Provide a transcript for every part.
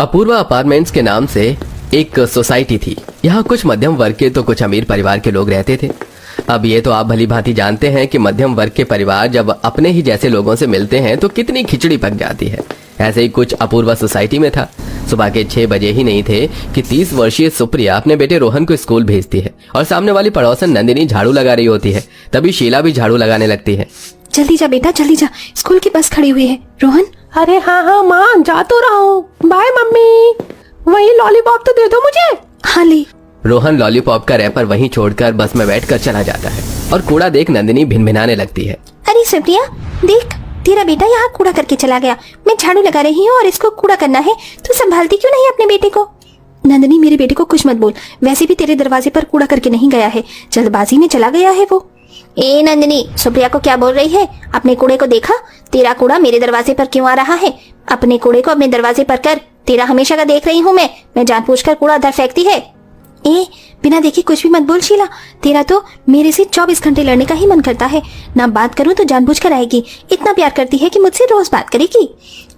Apoorva apartments के नाम से एक सोसाइटी थी। यहाँ कुछ मध्यम वर्ग के तो कुछ अमीर परिवार के लोग रहते थे। अब ये तो आप भली भांति जानते हैं कि मध्यम वर्ग के परिवार जब अपने ही जैसे लोगों से मिलते हैं तो कितनी खिचड़ी पक जाती है। ऐसे ही कुछ अपूर्वा सोसाइटी में था। सुबह के 6 बजे ही नहीं थे कि 30 वर्षीय सुप्रिया अपने बेटे रोहन को स्कूल भेजती है और सामने वाली पड़ोसन नंदिनी झाड़ू लगा रही होती है। तभी शीला भी झाड़ू लगाने लगती है। जल्दी जा बेटा, जल्दी जा, स्कूल की बस खड़ी हुई है। रोहन। अरे हाँ माँ, जा तो रहा हूँ। Bye mummy. वही लॉलीपॉप तो दे दो मुझे। हाँ ले। रोहन लॉलीपॉप का रैपर वहीं छोड़कर बस में बैठकर चला जाता है और कूड़ा देख नंदिनी भिनभिनाने लगती है। अरे सुप्रिया देख, तेरा बेटा यहाँ कूड़ा करके चला गया। मैं झाड़ू लगा रही हूँ और इसको कूड़ा करना है, तू संभालती क्यों नहीं अपने बेटे को? नंदिनी मेरे बेटे को कुछ मत बोल, वैसे भी तेरे दरवाजे पर कूड़ा करके नहीं गया है, जल्दबाजी में चला गया है वो। ए नंदिनी, सुप्रिया को क्या बोल रही है? अपने कूड़े को देखा? तेरा कूड़ा मेरे दरवाजे पर क्यों आ रहा है? अपने कूड़े को अपने दरवाजे पर कर। तेरा हमेशा का देख रही हूँ मैं जानबूझकर कूड़ा उधर फेंकती है। ए बिना देखे कुछ भी मत बोल शीला, तेरा तो मेरे से 24 घंटे लड़ने का ही मन करता है। ना बात करूं तो जानबूझकर आएगी, इतना प्यार करती है कि मुझसे रोज बात करेगी।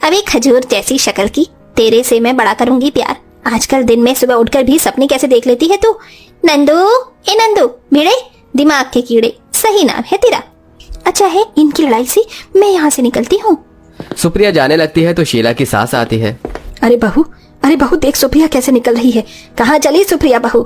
अबे खजूर जैसी शक्ल की, तेरे से मैं बड़ा करूंगी प्यार। आजकल दिन में सुबह उठकर भी सपने कैसे देख लेती है तू? नंदू, ए नंदू, भिड़े दिमाग के कीड़े, सही नाम है तेरा। अच्छा है, इनकी लड़ाई से मैं यहाँ से निकलती हूँ। सुप्रिया जाने लगती है तो शीला की सास आती है। अरे बहू देख सुप्रिया कैसे निकल रही है। कहाँ चली सुप्रिया बहू?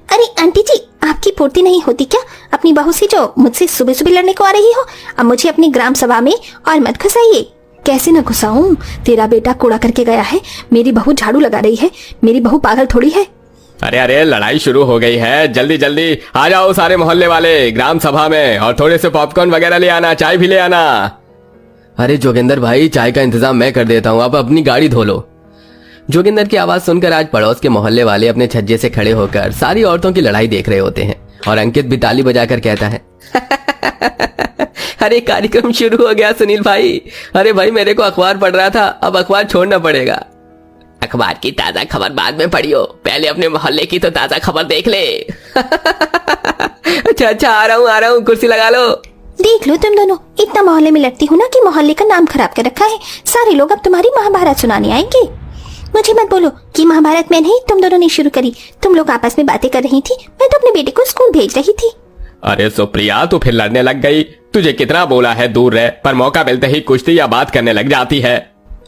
अरे आंटी जी, आपकी पूर्ति नहीं होती क्या अपनी बहू से जो मुझसे सुबह सुबह लड़ने को आ रही हो? अब मुझे अपनी ग्राम सभा में और मत घुसाइए। कैसे न घुसाऊं? तेरा बेटा कूड़ा करके गया है, मेरी बहू झाड़ू लगा रही है। मेरी बहू पागल थोड़ी है। अरे लड़ाई शुरू हो गई है, जल्दी जल्दी आ जाओ सारे मोहल्ले वाले ग्राम सभा में, और थोड़े से पॉपकॉर्न वगैरह ले आना, चाय भी ले आना। अरे जोगिंदर भाई, चाय का इंतजाम मैं कर देता हूँ, आप अपनी गाड़ी धो लो। जोगिंदर की आवाज सुनकर आज पड़ोस के मोहल्ले वाले अपने छज्जे से खड़े होकर सारी औरतों की लड़ाई देख रहे होते हैं और अंकित भी ताली बजाकर कहता है अरे कार्यक्रम शुरू हो गया सुनील भाई। अरे भाई मेरे को अखबार पढ़ रहा था, अब अखबार छोड़ना पड़ेगा। अखबार की ताजा खबर बाद में पढ़ियो, पहले अपने मोहल्ले की तो ताजा खबर देख ले। अच्छा आ रहा हूँ, कुर्सी लगा लो। देख लो तुम दोनों, इतना मोहल्ले में लड़ती हो ना कि मोहल्ले का नाम खराब कर रखा है। सारे लोग अब तुम्हारी महाभारत सुनाने आएंगे। मुझे मत बोलो कि महाभारत में नहीं, तुम दोनों ने शुरू करी। तुम लोग आपस में बातें कर रही थी, मैं तो अपने बेटे को स्कूल भेज रही थी। अरे सुप्रिया, तू फिर लड़ने लग गई। तुझे कितना बोला है दूर रह, पर मौका मिलते ही कुश्ती या बात करने लग जाती है।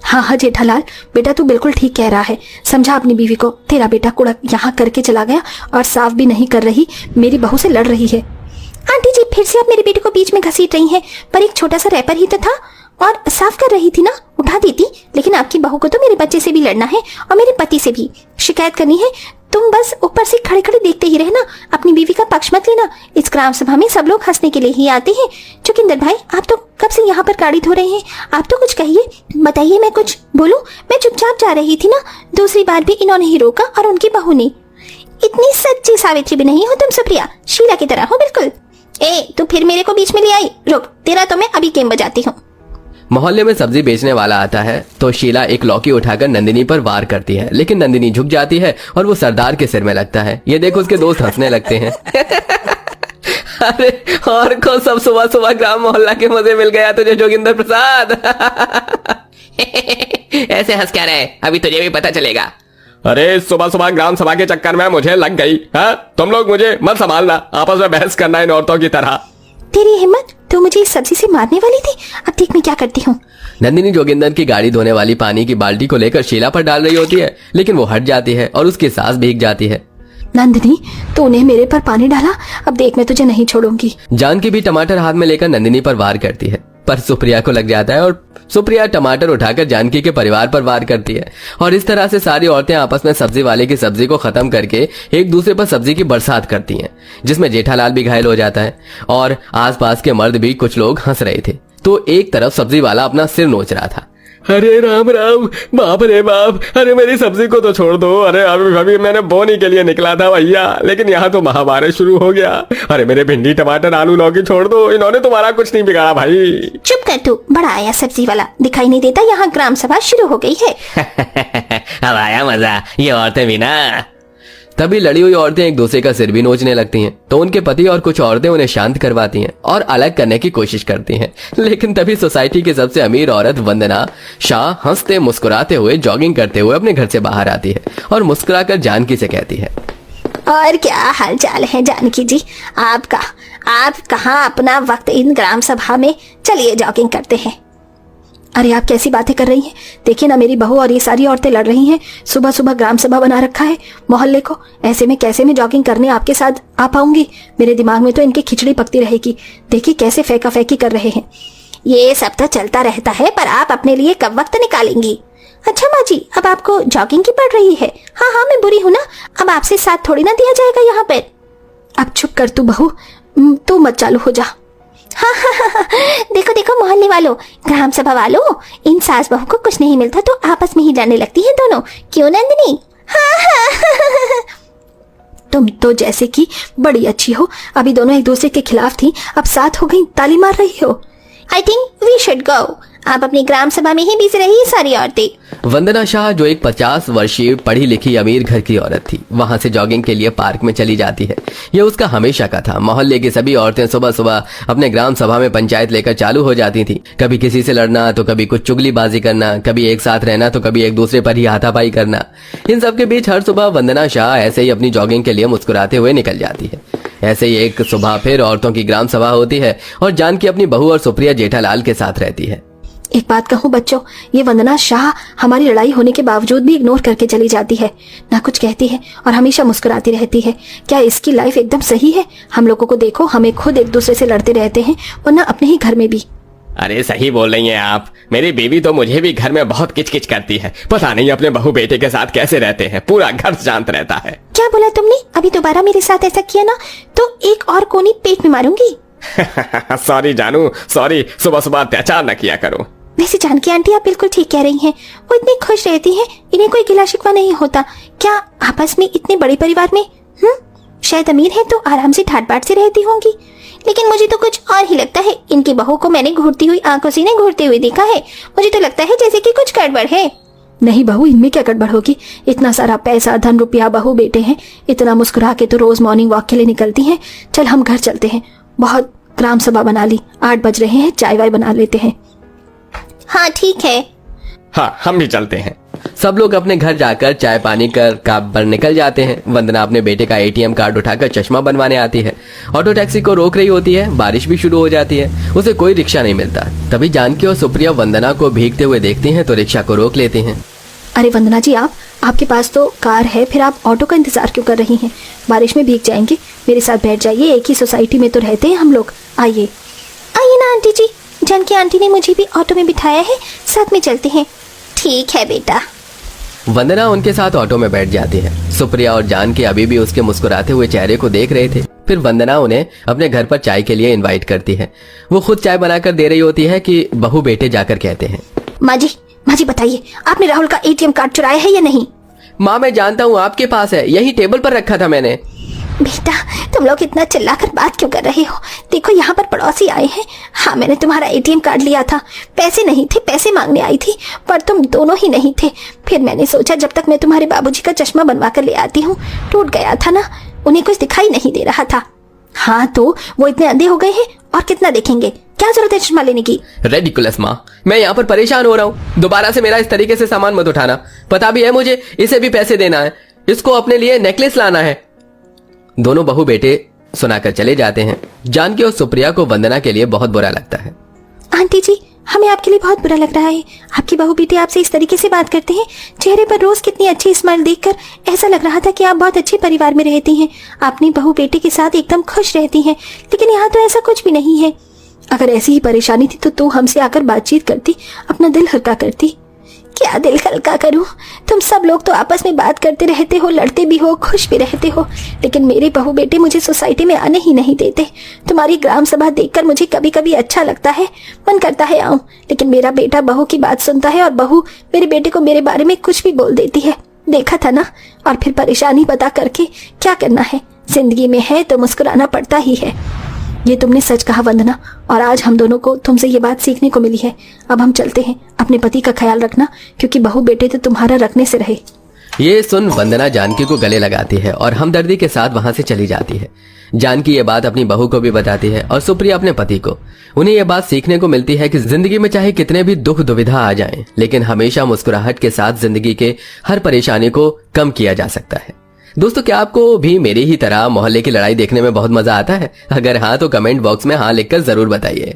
हाँ जेठालाल, बेटा तू बिल्कुल ठीक कह रहा है। समझा अपनी बीवी को, तेरा बेटा कूड़ा यहाँ करके चला गया और साफ भी नहीं कर रही, मेरी बहू से लड़ रही है। आंटी जी फिर से आप मेरे बेटे को बीच में घसीट रही हैं, पर एक छोटा सा रैपर ही तो था और साफ कर रही थी ना, उठा देती। लेकिन आपकी बहू को तो मेरे बच्चे से भी लड़ना है और मेरे पति से भी शिकायत करनी है। तुम बस ऊपर से खड़े खड़े देखते ही रहना, अपनी बीवी का पक्ष मत लेना। इस ग्राम सभा में सब लोग हंसने के लिए ही आते हैं। जोगिंदर भाई, आप तो कब से यहाँ पर गाड़ी धो रहे हैं, आप तो कुछ कहिए, बताइए, मैं कुछ बोलूं? मैं चुपचाप जा रही थी ना, दूसरी बार भी इन्होंने ही रोका और उनकी बहू ने। इतनी सच्ची सावित्री भी नहीं हो तुम सुप्रिया, शीला की तरह हो बिल्कुल। ए तू फिर मेरे को बीच में ले आई, रुक, तेरा तो मैं अभी गेम बजाती हूँ। मोहल्ले में सब्जी बेचने वाला आता है तो शीला एक लौकी उठाकर नंदिनी पर वार करती है, लेकिन नंदिनी झुक जाती है और वो सरदार के सिर में लगता है। ये देख उसके दोस्त हंसने लगते हैं। अरे और को सब सुबह सुबह ग्राम मोहल्ला के मजे मिल गया तुझे जोगिंदर प्रसाद। ऐसे हंस क्या रहे, अभी तुझे भी पता चलेगा। अरे सुबह सुबह ग्राम सभा के चक्कर में मुझे लग गई। हाँ तुम लोग मुझे मत संभालना, आपस में बहस करना इन औरतों की तरह। तेरी हिम्मत, तू मुझे इस सब्जी से मारने वाली थी, अब देख मैं क्या करती हूँ। नंदिनी जोगिंदर की गाड़ी धोने वाली पानी की बाल्टी को लेकर शीला पर डाल रही होती है, लेकिन वो हट जाती है और उसकी सांस भीग जाती है। नंदिनी तूने मेरे पर पानी डाला, अब देख मैं तुझे नहीं छोड़ूंगी। जानकी भी टमाटर हाथ में लेकर नंदिनी पर वार करती है, पर सुप्रिया को लग जाता है और सुप्रिया टमाटर उठाकर जानकी के परिवार पर वार करती है। और इस तरह से सारी औरतें आपस में सब्जी वाले की सब्जी को खत्म करके एक दूसरे पर सब्जी की बरसात करती हैं, जिसमें जेठालाल भी घायल हो जाता है और आसपास के मर्द भी कुछ लोग हंस रहे थे। तो एक तरफ सब्जी वाला अपना सिर नोच रहा था। अरे राम राम, बाप रे बाप, अरे मेरी सब्जी को तो छोड़ दो। अरे अभी मैंने बोने के लिए निकला था भैया, लेकिन यहाँ तो महाभारत शुरू हो गया। अरे मेरे भिंडी टमाटर आलू लौकी छोड़ दो, इन्होंने तुम्हारा कुछ नहीं बिगाड़ा भाई। चुप कर तू, बड़ा आया सब्जी वाला, दिखाई नहीं देता यहाँ ग्राम सभा शुरू हो गई है। अब आया मजा, ये औरतें भी ना। तभी लड़ी हुई औरतें एक दूसरे का सिर भी नोचने लगती हैं, तो उनके पति और कुछ औरतें उन्हें शांत करवाती हैं और अलग करने की कोशिश करती हैं। लेकिन तभी सोसाइटी की सबसे अमीर औरत वंदना शाह हंसते मुस्कुराते हुए जॉगिंग करते हुए अपने घर से बाहर आती है और मुस्कुराकर जानकी से कहती है, और क्या हाल चाल है जानकी जी आपका? आप कहाँ अपना वक्त इन ग्राम सभा में, चलिए जॉगिंग करते हैं। अरे आप कैसी बातें कर रही हैं? देखिए ना, मेरी बहू और ये सारी औरतें लड़ रही हैं। सुबह सुबह ग्राम सभा बना रखा है मोहल्ले को, ऐसे में कैसे मैं जॉगिंग करने आपके साथ आ पाऊंगी? मेरे दिमाग में तो इनकी खिचड़ी पकती रहेगी। देखिए कैसे फेंका फेंकी कर रहे हैं। ये सब तो चलता रहता है, पर आप अपने लिए कब वक्त निकालेंगी? अच्छा माँ जी, अब आपको जॉगिंग की पड़ रही है? हाँ हाँ, मैं बुरी हूँ ना, अब आपसे साथ थोड़ी ना दिया जाएगा यहाँ पर। अब चुप कर तू बहू, तू मत चालू हो जा। हाँ हाँ हाँ हाँ, देखो देखो मोहल्ले वालों, ग्राम सभा वालों, इन सास बहू को कुछ नहीं मिलता तो आपस में ही लड़ने लगती है दोनों, क्यों नंदिनी? हाँ हाँ तुम तो जैसे कि बड़ी अच्छी हो, अभी दोनों एक दूसरे के खिलाफ थी, अब साथ हो गई, ताली मार रही हो। I think we should go. आप अपनी ग्राम सभा में ही बिजी रही सारी औरतें। वंदना शाह जो एक 50 वर्षीय पढ़ी लिखी अमीर घर की औरत थी, वहां से जॉगिंग के लिए पार्क में चली जाती है। यह उसका हमेशा का था। मोहल्ले की सभी औरतें सुबह सुबह अपने ग्राम सभा में पंचायत लेकर चालू हो जाती थी। कभी किसी से लड़ना, तो कभी कुछ चुगलीबाजी करना, कभी एक साथ रहना, तो कभी एक दूसरे पर ही हाथापाई करना। इन सब के बीच हर सुबह वंदना शाह ऐसे ही अपनी जॉगिंग के लिए मुस्कुराते हुए निकल जाती है। ऐसे ही एक सुबह फिर औरतों की ग्राम सभा होती है और जानकी अपनी बहू और सुप्रिया जेठालाल के साथ रहती है। एक बात कहूँ बच्चों, ये वंदना शाह हमारी लड़ाई होने के बावजूद भी इग्नोर करके चली जाती है, ना कुछ कहती है और हमेशा मुस्कुराती रहती है। क्या इसकी लाइफ एकदम सही है? हम लोगों को देखो, हमें खुद एक दूसरे से लड़ते रहते हैं, वरना अपने ही घर में भी। अरे सही बोल रही हैं आप। मेरी बीवी तो मुझे भी घर में बहुत किचकिच करती है। पता नहीं अपने बहू बेटे के साथ कैसे रहते हैं, पूरा घर शांत रहता है। क्या बोला तुमने? अभी दोबारा मेरे साथ ऐसा किया ना तो एक और कोनी पेट में मारूंगी। सॉरी जानू, सॉरी। सुबह सुबह अत्याचार न किया करो। वैसे जानकी आंटी आप बिल्कुल ठीक कह रही हैं, वो इतनी खुश रहती हैं, इन्हें कोई गिला शिकवा नहीं होता। क्या आपस में इतने बड़े परिवार में शायद अमीर है तो आराम से ठाट बाट से रहती होंगी, लेकिन मुझे तो कुछ और ही लगता है। इनकी बहू को मैंने घूरती हुई आंखों से इन्हें घूरते हुए देखा है, मुझे तो लगता है जैसे कि कुछ गड़बड़ है। नहीं बहू, इनमें क्या गड़बड़ होगी? इतना सारा पैसा, धन रुपया, बहू बेटे हैं, इतना मुस्कुरा के तो रोज मॉर्निंग वॉक के लिए निकलती हैं। चल हम घर चलते हैं, बहुत ग्राम सभा बना ली, 8 बज रहे हैं, चाय वाय बना लेते हैं। हाँ ठीक है। हाँ हम भी चलते हैं। सब लोग अपने घर जाकर चाय पानी कर काम पर निकल जाते हैं। वंदना अपने बेटे का एटीएम कार्ड उठाकर चश्मा बनवाने आती है। ऑटो टैक्सी को रोक रही होती है। बारिश भी शुरू हो जाती है, उसे कोई रिक्शा नहीं मिलता। तभी जानकी और सुप्रिया वंदना को भीगते हुए देखती हैं तो रिक्शा को रोक लेते हैं। अरे वंदना जी, आपके पास तो कार है, फिर आप ऑटो का इंतजार क्यों कर रही हैं? बारिश में भीग जाएंगे, मेरे साथ बैठ जाइए, एक ही सोसाइटी में तो रहते हैं हम लोग। आइए आइए ना आंटी जी, जानकी आंटी ने मुझे भी ऑटो में बिठाया है, साथ में चलते हैं। ठीक है बेटा। वंदना उनके साथ ऑटो में बैठ जाती है। सुप्रिया और जानकी अभी भी उसके मुस्कुराते हुए चेहरे को देख रहे थे। फिर वंदना उन्हें अपने घर पर चाय के लिए इनवाइट करती है। वो खुद चाय बनाकर दे रही होती है कि बहू बेटे जाकर कहते हैं, माँ जी बताइए, आपने राहुल का एटीएम कार्ड चुराया है या नहीं? माँ मैं जानता हूँ आपके पास है, यही टेबल पर रखा था मैंने। बेटा तुम लोग इतना चिल्लाकर बात क्यों कर रहे हो? देखो यहाँ पर पड़ोसी आए हैं। हाँ मैंने तुम्हारा एटीएम कार्ड लिया था, पैसे नहीं थे, पैसे मांगने आई थी, पर तुम दोनों ही नहीं थे। फिर मैंने सोचा जब तक मैं तुम्हारे बाबूजी का चश्मा बनवा कर ले आती हूँ, टूट गया था ना, उन्हें कुछ दिखाई नहीं दे रहा था। हाँ तो वो इतने अंधे हो गए हैं, और कितना देखेंगे? क्या जरूरत है चश्मा लेने की? रेडिकुलस माँ, मैं यहाँ पर परेशान हो रहा हूँ। दोबारा से मेरा इस तरीके से सामान मत उठाना। पता भी है मुझे इसे भी पैसे देना है, इसको अपने लिए नेकलेस लाना है। दोनों बहू बेटे सुनाकर चले जाते हैं। जानकी और सुप्रिया को वंदना के लिए बहुत बुरा लगता है। आंटी जी हमें आपके लिए बहुत बुरा लग रहा है, आपकी बहू बेटे आपसे इस तरीके से बात करते हैं। चेहरे पर रोज कितनी अच्छी स्माइल देखकर ऐसा लग रहा था कि आप बहुत अच्छे परिवार में रहती हैं, अपनी बहू बेटे के साथ एकदम खुश रहती हैं, लेकिन यहाँ तो ऐसा कुछ भी नहीं है। अगर ऐसी ही परेशानी थी तो तू हमसे आकर बातचीत करती, अपना दिल हल्का करती। क्या दिल हल्का करूं? तुम सब लोग तो आपस में बात करते रहते हो, लड़ते भी हो, खुश भी रहते हो, लेकिन मेरे बहू बेटे मुझे सोसाइटी में आने ही नहीं देते। तुम्हारी ग्राम सभा देखकर मुझे कभी कभी अच्छा लगता है, मन करता है आऊं, लेकिन मेरा बेटा बहू की बात सुनता है और बहू मेरे बेटे को मेरे बारे में कुछ भी बोल देती है। देखा था ना, और फिर परेशानी बता करके क्या करना है? जिंदगी में है तो मुस्कुराना पड़ता ही है। ये तुमने सच कहा वंदना, और आज हम दोनों को तुमसे ये बात सीखने को मिली है। अब हम चलते हैं। अपने पति का ख्याल रखना, क्योंकि बहू बेटे तो तुम्हारा रखने से रहे। ये सुन वंदना जानकी को गले लगाती है और हमदर्दी के साथ वहां से चली जाती है। जानकी ये बात अपनी बहू को भी बताती है और सुप्रिया अपने पति को। उन्हें यह बात सीखने को मिलती है कि जिंदगी में चाहे कितने भी दुख दुविधा आ जाएं, लेकिन हमेशा मुस्कुराहट के साथ जिंदगी के हर परेशानी को कम किया जा सकता है। दोस्तों, क्या आपको भी मेरी ही तरह मोहल्ले की लड़ाई देखने में बहुत मजा आता है? अगर हाँ तो कमेंट बॉक्स में हाँ लिखकर जरूर बताइए।